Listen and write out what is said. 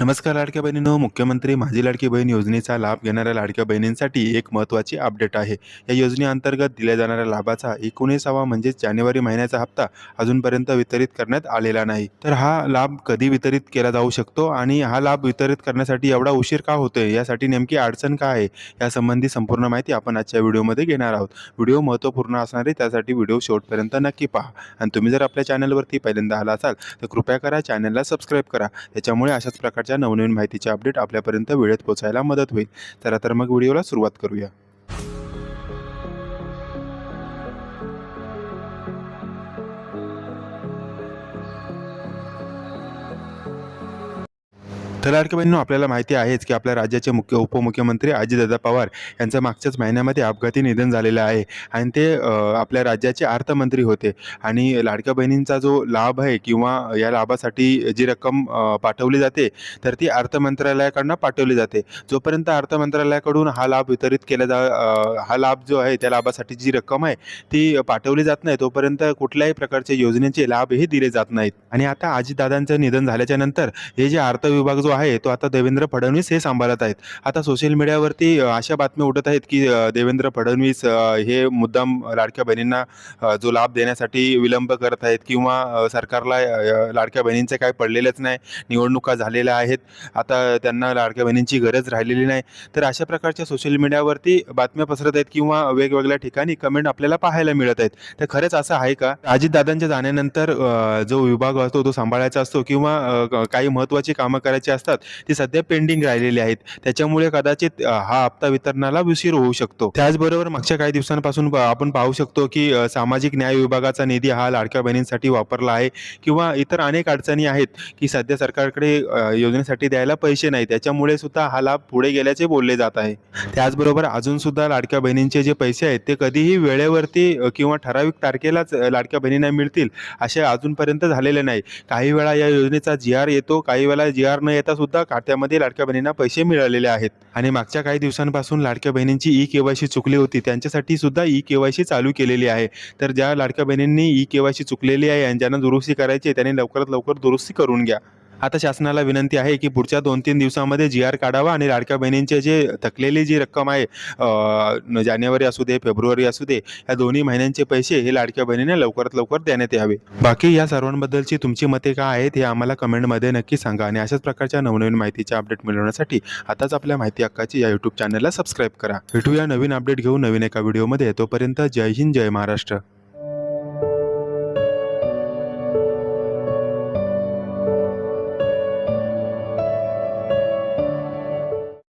नमस्कार लाडक्या बहिणींनो, मुख्यमंत्री माझी लाडकी बहीण योजनेचा लाभ घेणाऱ्या लाडक्या बहिणींसाठी एक महत्त्वाची अपडेट आहे. या योजनेअंतर्गत दिल्या जाणाऱ्या लाभाचा 19वा म्हणजेच जानेवारी महिन्याचा हप्ता अजूनपर्यंत वितरित करण्यात आलेला नाही. तर हा लाभ कधी वितरित केला जाऊ शकतो आणि हा लाभ वितरित करण्यासाठी एवढा उशीर का होतोय, यासाठी नेमकी अडचण काय आहे, यासंबंधी संपूर्ण माहिती आपण आजच्या व्हिडिओमध्ये घेणार आहोत. व्हिडिओ महत्त्वपूर्ण असणार आहे, त्यासाठी व्हिडिओ शेवटपर्यंत नक्की पहा. आणि तुम्ही जर आपल्या चॅनलवरती पहिल्यांदा आला असाल तर कृपया करा, चॅनलला सबस्क्राईब करा. त्याच्यामुळे अशाच प्रकारच्या नवनवीन माहितीचे अपडेट आपल्यापर्यंत वेळेत पोहोचायला मदत होईल. चला तर मग व्हिडिओला सुरुवात करूया. तर लाडक्या बहिणींनो, आपल्याला माहिती आहेच की आपल्या राज्याचे उपमुख्यमंत्री अजितदादा पवार यांचं मागच्याच महिन्यामध्ये अपघाती निधन झालेलं आहे आणि ते आपल्या राज्याचे अर्थमंत्री होते. आणि लाडक्या बहिणींचा जो लाभ आहे किंवा या लाभासाठी जी रक्कम पाठवली जाते, तर ती अर्थ मंत्रालयाकडून पाठवली जाते. जोपर्यंत अर्थ मंत्रालयाकडून हा लाभ वितरित हा लाभ जो आहे, त्या लाभासाठी जी रक्कम आहे ती पाठवली जात नाही, तोपर्यंत कुठल्याही प्रकारच्या योजनेचे लाभ हे दिले जात नाहीत. आणि आता अजितदादांचं निधन झाल्याच्या नंतर हे जे अर्थ विभाग जो आहे तो आता देवेंद्र फडणवीस हे सांभाळत आहेत. आता सोशल मीडियावरती अशा बातम्या उठत आहेत की देवेंद्र फडणवीस हे मुद्दाम लाडक्या बहिणींना जो लाभ देण्यासाठी विलंब करत आहेत किंवा सरकारला लाडक्या बहिणींचं काय पडलेलंच नाही, निवडणुका झालेल्या आहेत, आता त्यांना लाडक्या बहिणींची गरज राहिलेली नाही. तर अशा प्रकारच्या सोशल मीडियावरती बातम्या पसरत आहेत किंवा वेगवेगळ्या ठिकाणी कमेंट आपल्याला पाहायला मिळत आहेत. तर खरंच असं आहे का? अजितदादांच्या जाण्यानंतर जो विभाग असतो तो सांभाळायचा असतो किंवा काही महत्त्वाची कामं करायची असतात, ती सध्या पेंडिंग राहिलेली आहेत. त्याच्यामुळे कदाचित हा हप्ता वितरणाला उशीर होऊ शकतो. त्याचबरोबर मागच्या काही दिवसांपासून आपण पाहू शकतो की सामाजिक न्याय विभागाचा निधी हा लाडक्या बहिणींसाठी वापरला आहे किंवा इतर अनेक अडचणी आहेत की सध्या सरकारकडे योजनेसाठी द्यायला पैसे नाही. त्याच्यामुळे सुद्धा हा लाभ पुढे गेल्याचे बोलले जात आहे. त्याचबरोबर अजून सुद्धा लाडक्या बहिणींचे जे पैसे आहेत ते कधीही वेळेवरती किंवा ठराविक तारखेलाच लाडक्या बहिणींना मिळतील असे अजूनपर्यंत झालेले नाही. काही वेळा या योजनेचा जी-आर येतो, काही वेळा जी-आर न येता सुद्धा खात्यामध्ये लाडक्या बहिणींना पैसे मिळालेले आहेत. आणि मागच्या काही दिवसांपासून लाडक्या बहिणींची ई-के-वाय-सी चुकली होती, त्यांच्यासाठी सुद्धा ई-के-वाय-सी चालू केलेली आहे. तर ज्या लाडक्या बहिणींनी ई-के-वाय-सी चुकलेली आहे आणि ज्यांना दुरुस्ती करायची आहे त्यांनी लवकरात लवकर दुरुस्ती करून घ्या. आता शासनाला विनंती आहे की पुढच्या 2-3 दिवसामध्ये जी-आर काढावा आणि लाडक्या बहिणींचे जे थकलेली जी रक्कम आहे, जानेवारी असू दे, फेब्रुवारी असू दे, या दोन्ही महिन्यांचे पैसे हे लाडक्या बहिणींना लवकरात लवकर देण्यात यावे. बाकी या सर्वांबद्दलची तुमची मते काय आहेत हे आम्हाला कमेंटमध्ये नक्की सांगा. आणि अशाच प्रकारच्या नवनवीन माहितीचे अपडेट मिळवण्यासाठी आताच आपल्या माहिती हक्काची या यूट्यूब चॅनलला सबस्क्राईब करा. भेटूया नवीन अपडेट घेऊन नवीन एका व्हिडिओमध्ये. तोपर्यंत जय हिंद, जय महाराष्ट्र.